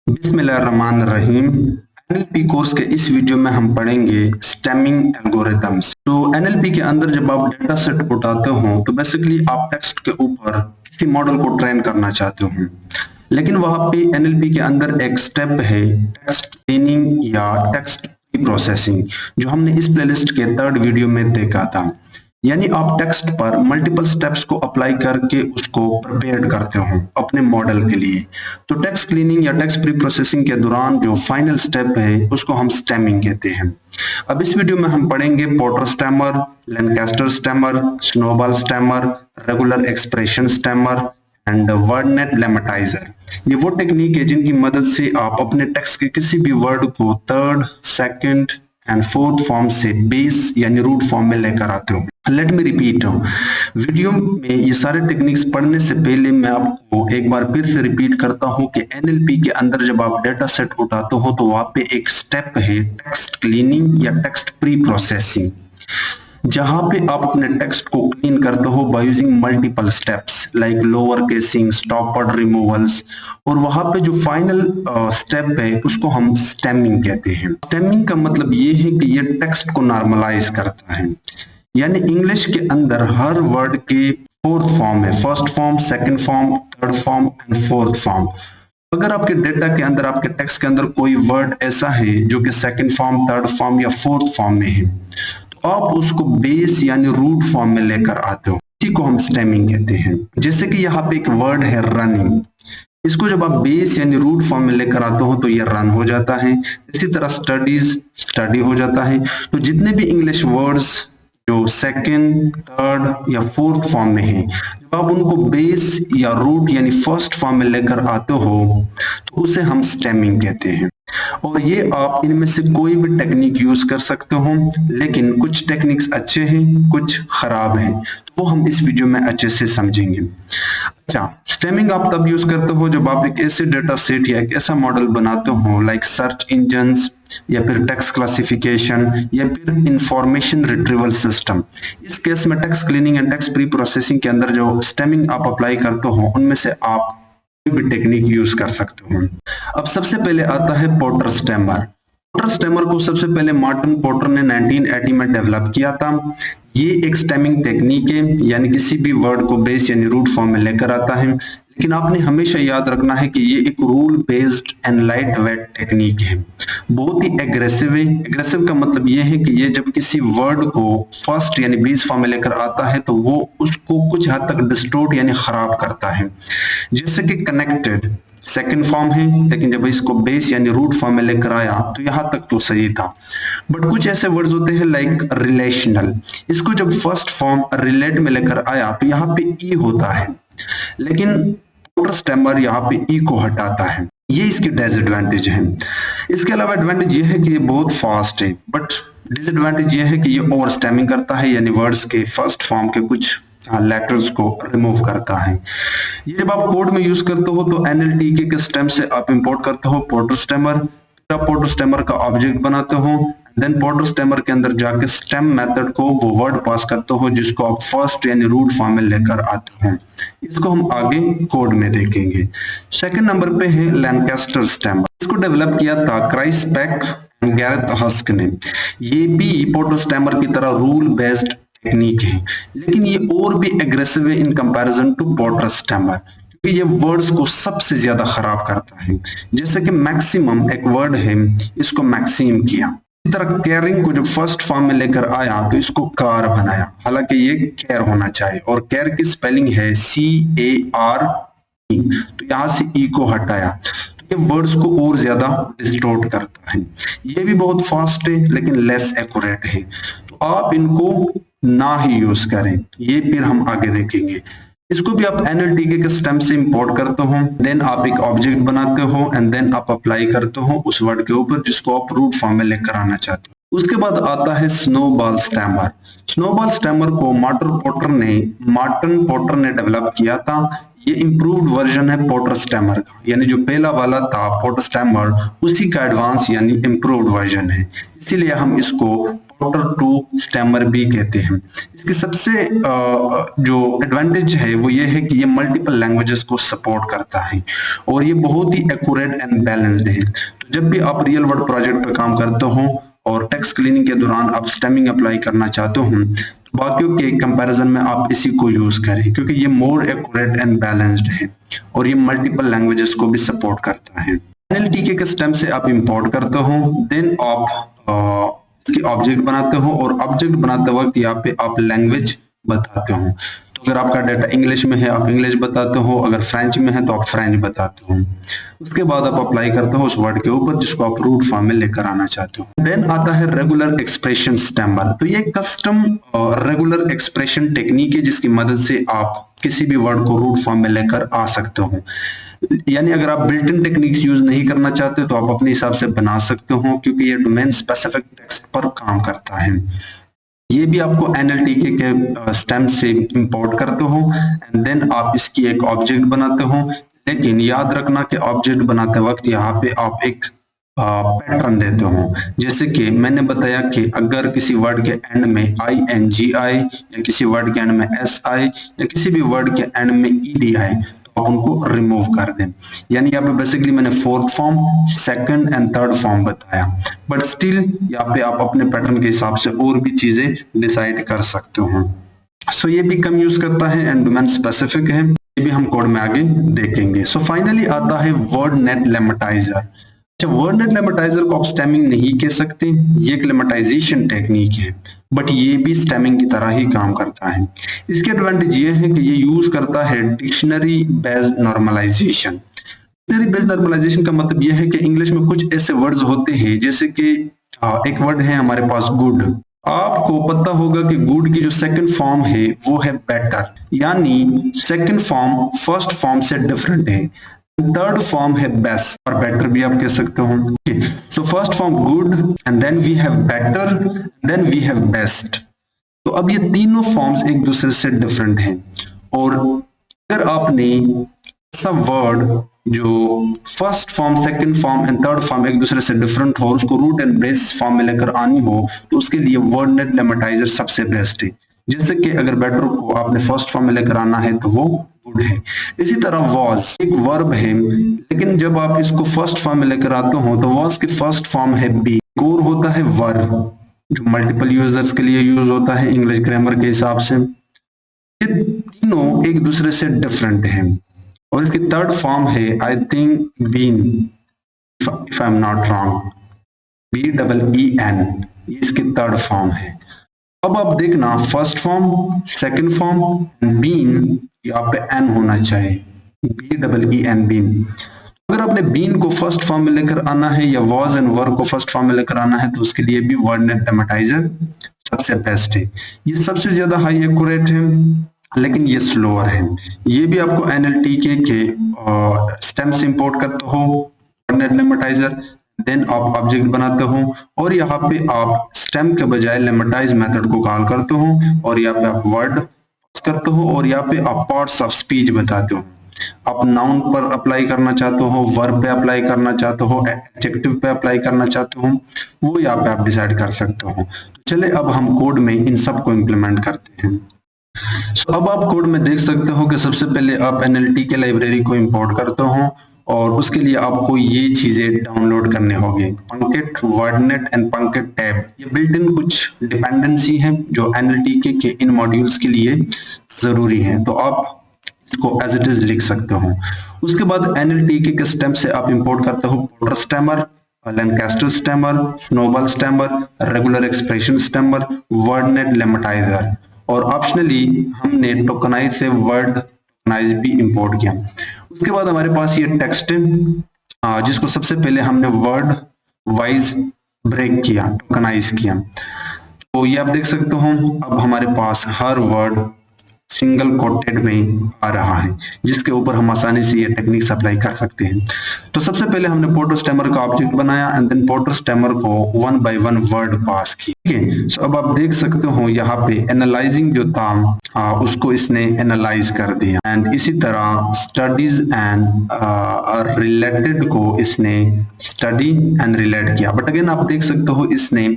बिस्मिल्लाहिर्रहमानिर्रहीम। NLP course के इस वीडियो में हम पढ़ेंगे स्टेमिंग एल्गोरिथम्स। तो एनएलपी के अंदर जब आप डेटा सेट उठाते हो तो बेसिकली आप टेक्स्ट के ऊपर किसी मॉडल को ट्रेन करना चाहते हो, लेकिन वहां पे एनएलपी के अंदर एक स्टेप है टेक्स्ट क्लीनिंग या टेक्स्ट प्रोसेसिंग, जो हमने इस प्लेलिस्ट के 3rd वीडियो में देखा था। यानी आप टेक्स्ट पर मल्टीपल स्टेप्स को अप्लाई करके उसको प्रिपेयर करते हो अपने मॉडल के लिए। तो टेक्स्ट क्लीनिंग या टेक्स्ट प्री प्रोसेसिंग के दौरान जो फाइनल स्टेप है उसको हम स्टेमिंग कहते हैं। अब इस वीडियो में हम पढ़ेंगे Porter stemmer, Lancaster stemmer, snowball stemmer, regular expression stemmer and WordNet lemmatizer. ये वो टेक्निक है जिनकी मदद से आप अपने टेक्स्ट के किसी भी वर्ड को 3rd, 2nd and 4th form से बेस यानी रूट फॉर्म में लेकर आते हो। लेट मी रिपीट, वीडियो में ये सारे टेक्निक्स पढ़ने से पहले मैं आपको एक बार फिर से रिपीट करता हूं कि एनएलपी के अंदर जब आप डेटा सेट उठाते हो तो वहां पे एक स्टेप है टेक्स्ट क्लीनिंग या टेक्स्ट प्री प्रोसेसिंग, जहां पे आप अपने टेक्स्ट को क्लीन करते हो by using multiple steps like lower casing, स्टॉपर्ड removals, और वहां पे जो फाइनल स्टेप है उसको हम स्टेमिंग कहते हैं। स्टेमिंग का मतलब ये है कि ये टेक्स्ट को नॉर्मलाइज करता है, यानी इंग्लिश के अंदर हर वर्ड के 4th फॉर्म है, 1st form, 2nd form, 3rd form and 4th form. अगर आपके डेटा के अंदर, आपके टेक्स्ट के अंदर कोई वर्ड ऐसा है जो कि 2nd फॉर्म, 3rd फॉर्म या 4th फॉर्म में है, तो आप उसको बेस यानी रूट फॉर्म में लेकर आते हो, इसी को हम स्टेमिंग कहते हैं। जैसे कि यहाँ पे एक वर्ड है रनिंग, इसको जब आप बेस यानी रूट फॉर्म में लेकर आते हो तो ये रन हो जाता है। इसी तरह स्टडीज, स्टडी हो जाता है। तो जितने भी इंग्लिश वर्ड्स जो 2nd, 3rd या 4th फॉर्म में है, जब आप उनको बेस या रूट यानी 1st फॉर्म में लेकर आते हो तो उसे हम स्टेमिंग कहते हैं। और ये आप इनमें से कोई भी टेक्निक यूज कर सकते हो, लेकिन कुछ टेक्निक्स अच्छे हैं, कुछ खराब हैं, तो वो हम इस वीडियो में अच्छे से समझेंगे। अच्छा, स्टेमिंग आप तब यूज करते हो जब आप एक ऐसे डेटा सेट या एक ऐसा मॉडल बनाते हो लाइक सर्च इंजन्स या फिर टेक्स्ट क्लासिफिकेशन या फिर इंफॉर्मेशन रिट्रीवल सिस्टम। इस केस में text cleaning and text pre processing के अंदर जो स्टेमिंग आप अप्लाई करते हो उनमें से आप कोई भी टेक्निक यूज कर सकते हो। अब सबसे पहले आता है पोर्टर स्टेमर। पोर्टर स्टेमर को सबसे पहले मार्टिन पोर्टर ने 1980 में डेवलप किया था। ये एक स्टेमिंग टेक्निक है, यानी किसी भी वर्ड को बेस यानी रूट फॉर्म में लेकर आता है, लेकिन आपने हमेशा याद रखना है कि ये एक rule based and light weight technique है। बहुत ही एग्रेसिव है। एग्रेसिव का मतलब ये है कि ये जब किसी वर्ड को फर्स्ट यानी बेस फॉर्म में लेकर आता है तो वो उसको कुछ हद तक डिस्टोर्ट यानी खराब करता है। जैसे कि कनेक्टेड 2nd फॉर्म है, लेकिन जब इसको बेस यानी रूट फॉर्म में लेकर आया तो यहां तक तो सही था। बट कुछ ऐसे वर्ड्स होते हैं लाइक रिलेशनल, इसको जब 1st फॉर्म रिलेट में लेकर आया तो यहाँ पे ई होता है, लेकिन पोर्टर स्टेमर यहाँ पे ई को हटाता है। ये इसकी डिसएडवांटेज है। इसके अलावा एडवांटेज ये है कि ये बहुत फास्ट है, बट डिसएडवांटेज ये है कि ये ओवर स्टेमिंग करता है, यानी वर्ड्स के 1st फॉर्म के कुछ लेटर्स को रिमूव करता है। ये जब आप कोड में यूज करते हो तो एनएलटीके के स्टेम से आप इंपोर्ट करते हो पोर्टर स्टेमर, फिर आप पोर्टर स्टेमर का ऑब्जेक्ट बनाते हो, देन पोर्टर स्टेमर के अंदर जाके स्टेम मेथड को वो वर्ड पास करते हो जिसको आप फर्स्ट यानी रूट फॉर्म में लेकर आते हो। इसको हम आगे कोड में देखेंगे। 2nd नंबर पे है लैनकास्टर स्टेमर। इसको डेवलप किया था Chris Paice and Gareth Husk ने। ये भी पोर्टर स्टेमर की तरह रूल बेस्ड टेक्निक है, लेकिन ये और भी एग्रेसिव है in comparison to Porter stemmer, क्योंकि ये वर्ड्स को सबसे ज्यादा खराब करता है। जैसे कि मैक्सिमम एक वर्ड है, इसको मैक्सिम किया। इसी तरह कैरिंग को जब 1st फॉर्म में लेकर आया तो इसको कार बनाया, हालांकि ये कैर होना चाहिए, और कैर की स्पेलिंग है CAR, तो यहां से ई को हटाया, तो ये वर्ड्स को और ज्यादा डिस्टोर्ट करता है। ये भी बहुत फास्ट है लेकिन लेस एक्यूरेट है, तो आप इनको ना ही यूज करें, ये फिर हम आगे देखेंगे। इसको भी आप एनएलटीके के स्टेम से इंपोर्ट करते हो, देन आप एक ऑब्जेक्ट बनाते हो एंड देन आप अप्लाई करते हो उस वर्ड के ऊपर जिसको आप रूट फॉर्म में लेकर आना चाहते हो। उसके बाद आता है स्नोबॉल स्टेमर। स्नोबॉल स्टेमर को मार्टिन पोर्टर ने डेवलप किया था। ये इंप्रूव्ड वर्जन है पोर्टर स्टेमर का, यानी जो पहला वाला था पोर्टर स्टेमर उसी का एडवांस यानी इंप्रूव्ड वर्जन है, इसीलिए हम इसको इंपोर्टर टू स्टेमर भी कहते हैं। इसकी सबसे जो एडवांटेज है वो ये है कि ये मल्टीपल लैंग्वेजेस को सपोर्ट करता है और ये बहुत ही एक्यूरेट एंड बैलेंस्ड है। तो जब भी आप रियल वर्ल्ड प्रोजेक्ट पे काम करते हो और टेक्स्ट क्लीनिंग के दौरान आप स्टेमिंग अप्लाई करना चाहते हो तो बाकियों के कंपैरिजन में आप इसी को यूज करें, क्योंकि ये मोर एक्यूरेट एंड बैलेंस्ड है और ये मल्टीपल लैंग्वेजेस को भी सपोर्ट करता है। एनएलटीके के स्टेम से आप इंपोर्ट करते हो, देन आप इसकी ऑब्जेक्ट बनाते हो और ऑब्जेक्ट बनाते वक्त यहाँ पे आप लैंग्वेज बताते हो। तो अगर आपका डाटा इंग्लिश में है आप इंग्लिश बताते हो, अगर फ्रेंच में है तो आप फ्रेंच बताते हो। उसके बाद आप अप्लाई करते हो उस वर्ड के ऊपर जिसको आप रूट फॉर्म में लेकर आना चाहते हो। देन आता है रेगुलर एक्सप्रेशन स्टेमर। तो ये कस्टम रेगुलर एक्सप्रेशन टेक्निक है जिसकी मदद से आप किसी भी वर्ड को रूट फॉर्म में लेकर आ सकते हो। यानी अगर आप बिल्ट इन टेक्निक्स यूज नहीं करना चाहते तो आप अपने हिसाब से बना सकते हो, क्योंकि ये डोमेन स्पेसिफिक टेक्स्ट पर काम करता है। ये भी आपको एनएलटीके के स्टेम से इंपोर्ट करते हो एंड देन आप इसकी एक ऑब्जेक्ट बनाते हो। लेकिन याद रखना कि ऑब्जेक्ट बनाते वक्त यहाँ पे आप एक पैटर्न देते हो। जैसे कि मैंने बताया कि अगर किसी वर्ड के एंड में INGI या किसी वर्ड के एंड में SI या किसी भी वर्ड के एंड में EDI तो आप उनको रिमूव कर दें। यानी यहाँ पे बेसिकली मैंने fourth form, second and third form बताया, बट स्टिल यहाँ पे आप अपने पैटर्न के हिसाब से और भी चीजें डिसाइड कर सकते हो। सो ये भी कम यूज करता है एंड डोमेन स्पेसिफिक है, ये भी हम कोड में आगे देखेंगे। सो फाइनली आता है वर्ड नेट लेमेटाइजर। अच्छा, वर्ड नेट लेमेटाइजर को आप स्टेमिंग नहीं कह सकते, ये एक लेमेटाइजेशन टेक्निक है, बट ये भी स्टेमिंग की तरह ही काम करता है। इसके एडवांटेज ये है कि ये यूज करता है dictionary based normalization. Dictionary based normalization का मतलब ये है कि इंग्लिश में कुछ ऐसे वर्ड्स होते हैं, जैसे कि एक वर्ड है हमारे पास गुड। आपको पता होगा कि गुड की जो सेकंड फॉर्म है वो है बेटर, यानी सेकंड फॉर्म फर्स्ट फॉर्म से डिफरेंट है। थर्ड फॉर्म है बेस्ट और बेटर भी आप कह सकते हो। So first form good and then we have better, then we have best. तो अब ये तीनों फॉर्म्स एक दूसरे से डिफरेंट हैं और अगर आपने ऐसा वर्ड जो first form, second form and third form एक दूसरे से डिफरेंट हो, उसको रूट एंड बेस फॉर्म में लेकर आनी हो तो उसके लिए वर्ड नेट लेमेटाइजर सबसे बेस्ट है। जैसे कि अगर बेटर को आपने फर्स्ट फॉर्म में लेकर आना है तो वो गुड है। इसी तरह वॉज एक वर्ब है, लेकिन जब आप इसको फर्स्ट फॉर्म में लेकर आते हो तो वॉज की फर्स्ट फॉर्म है बी। और होता है वर जो मल्टीपल यूजर्स के लिए यूज होता है इंग्लिश ग्रामर के हिसाब से। ये तीनों एक दूसरे से डिफरेंट हैं और इसकी थर्ड फॉर्म है I think been, if I am not wrong, BEEN, ये इसकी थर्ड फॉर्म है। अब आप देखना first form, second form, been, यहाँ पे एन होना चाहिए, BEEN बीन। अगर आपने बीन को फर्स्ट फॉर्म में लेकर आना है या वॉज एंड वर को फर्स्ट फॉर्म में लेकर आना है तो उसके लिए भी वर्ड नेट लेमेटाइजर सबसे बेस्ट है। ये सबसे ज्यादा हाई एक्यूरेट है लेकिन ये स्लोअर है। ये भी आपको NLTK के स्टेम से इंपोर्ट करते हो वर्ड नेट लेमेटाइजर, देन आप ऑब्जेक्ट बनाते हो और यहाँ पे आप स्टेम के बजाय लेमेटाइज मेथड को कॉल करते हो और यहाँ पे आप वर्ड करते हो और यहाँ पे आप पार्ट्स ऑफ स्पीच बताते हो। आप नाउन पर अप्लाई करना चाहते हो, वर्ब पे अप्लाई करना चाहते हो, एडजेक्टिव पे अप्लाई करना चाहते हो, वो यहाँ पे आप डिसाइड कर सकते हो। तो चले अब हम कोड में इन सब को इम्प्लीमेंट करते हैं। तो अब आप कोड में देख सकते हो कि सबसे पहले आप NLTK लाइब्रेरी को इंपोर्ट करते हो और उसके लिए आपको ये चीजें डाउनलोड करने होंगे, पंकेट, वर्डनेट एंड पंकेट टैब। ये बिल्ट इन कुछ डिपेंडेंसी है जो NLTK के इन मॉड्यूल्स के लिए जरूरी है, तो आप इसको एज इट इज लिख सकते हो। उसके बाद NLTK के स्टेम से आप इंपोर्ट करते हो Porter stemmer, Lancaster stemmer, snowball stemmer, regular expression stemmer, WordNet lemmatizer और ऑप्शनली हमने टोकनाइज से वर्ड टोकनाइज भी इंपोर्ट किया। उसके बाद हमारे पास ये टेक्स्ट है जिसको सबसे पहले हमने वर्ड वाइज ब्रेक किया, टोकनाइज किया। तो ये आप देख सकते हो अब हमारे पास हर वर्ड सिंगल कोटेड में आ रहा है, जिसके ऊपर हम आसानी से ये टेक्निक्स अप्लाई कर सकते हैं। तो सबसे पहले हमने पोर्टर स्टेमर का ऑब्जेक्ट बनाया एंड देन पोर्टर स्टेमर को 1 बाय 1 वर्ड पास किया। ठीक है, तो अब आप देख सकते हो यहाँ पे एनालाइजिंग जो था उसको इसने एनालाइज कर दिया एंड इसी तरह स्टडीज एंड रिलेटेड को इसने स्टडी एंड रिलेट किया। बट अगेन आप देख सकते हो इसने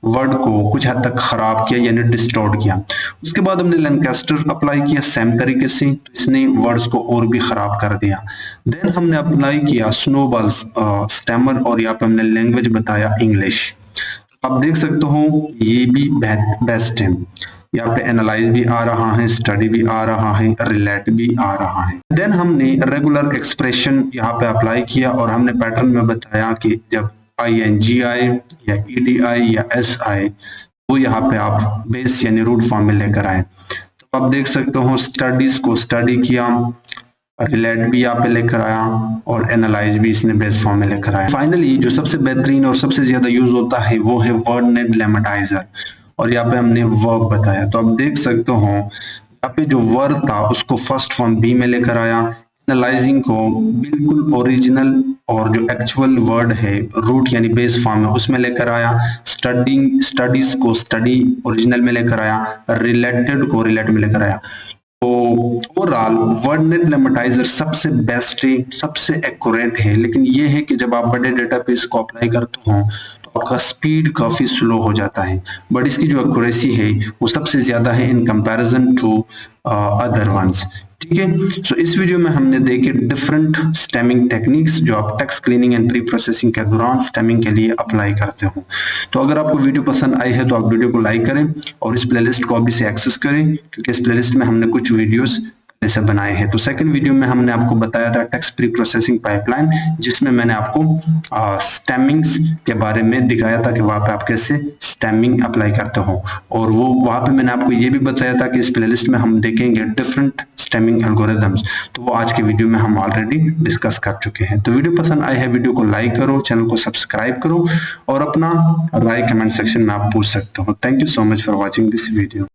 वर्ड को कुछ हद तक खराब किया यानी डिस्टॉर्ट किया। उसके बाद हमने लैंकास्टर अप्लाई किया सेम तरीके से, तो इसने वर्ड्स को और भी खराब कर दिया। देन हमने अप्लाई किया स्नोबॉल स्टेमर और यहाँ पे हमने लैंग्वेज बताया इंग्लिश। आप देख सकते हो ये भी बेस्ट है, यहाँ पे एनालाइज भी आ रहा है, स्टडी भी आ रहा है, रिलेट भी आ रहा है। देन हमने रेगुलर एक्सप्रेशन यहाँ पे अप्लाई किया और हमने पैटर्न में बताया कि जब ING आए या ED आए या S आए तो यहाँ पे आप बेस यानी रूट फॉर्म में लेकर आए। तो आप देख सकते हो स्टडीज को स्टडी किया, रिलेट भी यहाँ पे लेकर आया और एनालाइज भी इसने बेस फॉर्म में लेकर आया। फाइनली जो सबसे बेहतरीन और सबसे ज्यादा यूज होता है वो है वर्डनेट लेमेटाइजर और यहाँ पे हमने वर्ब बताया। तो आप देख सकते हो यहाँ पे जो वर्ड था उसको फर्स्ट फॉर्म बी में लेकर आया, एनालाइजिंग को बिल्कुल ओरिजिनल और जो एक्चुअल वर्ड है रूट यानी बेस फॉर्म है उसमें लेकर आया, स्टडीज को स्टडी ओरिजिनल में लेकर आया, रिलेटेड को रिलेट में लेकर आया। तो ओवरऑल वर्डनेट लेमेटाइजर सबसे बेस्ट है, सबसे एक्यूरेट है, लेकिन ये है कि जब आप बड़े डेटाबेस को अप्लाई करते हो तो आपका स्पीड काफी स्लो हो जाता है, बट इसकी जो एक्यूरेसी है वो सबसे ज्यादा है in comparison to other ones. ठीक है, सो इस वीडियो में हमने देखे डिफरेंट स्टेमिंग टेक्निक्स जो आप text cleaning and pre processing के दौरान स्टेमिंग के लिए अप्लाई करते हो। तो अगर आपको वीडियो पसंद आई है तो आप वीडियो को लाइक करें और इस प्लेलिस्ट को अभी से एक्सेस करें, क्योंकि इस प्लेलिस्ट में हमने कुछ वीडियोस ऐसे बनाए हैं। तो सेकंड वीडियो में हमने आपको बताया था टेक्स्ट प्री प्रोसेसिंग पाइपलाइन, जिसमें मैंने आपको स्टेमिंग्स के बारे में दिखाया था कि वहां पे आप कैसे स्टेमिंग अप्लाई करते हो, और वो वहां पे मैंने आपको ये भी बताया था कि इस प्लेलिस्ट में हम देखेंगे डिफरेंट स्टेमिंग एल्गोरिथम्स। तो वो आज के वीडियो में हम ऑलरेडी डिस्कस कर चुके हैं। तो वीडियो पसंद आई है वीडियो को लाइक करो, चैनल को सब्सक्राइब करो और अपना राय कमेंट सेक्शन में आप पूछ सकते हो। Thank you so much for watching this video.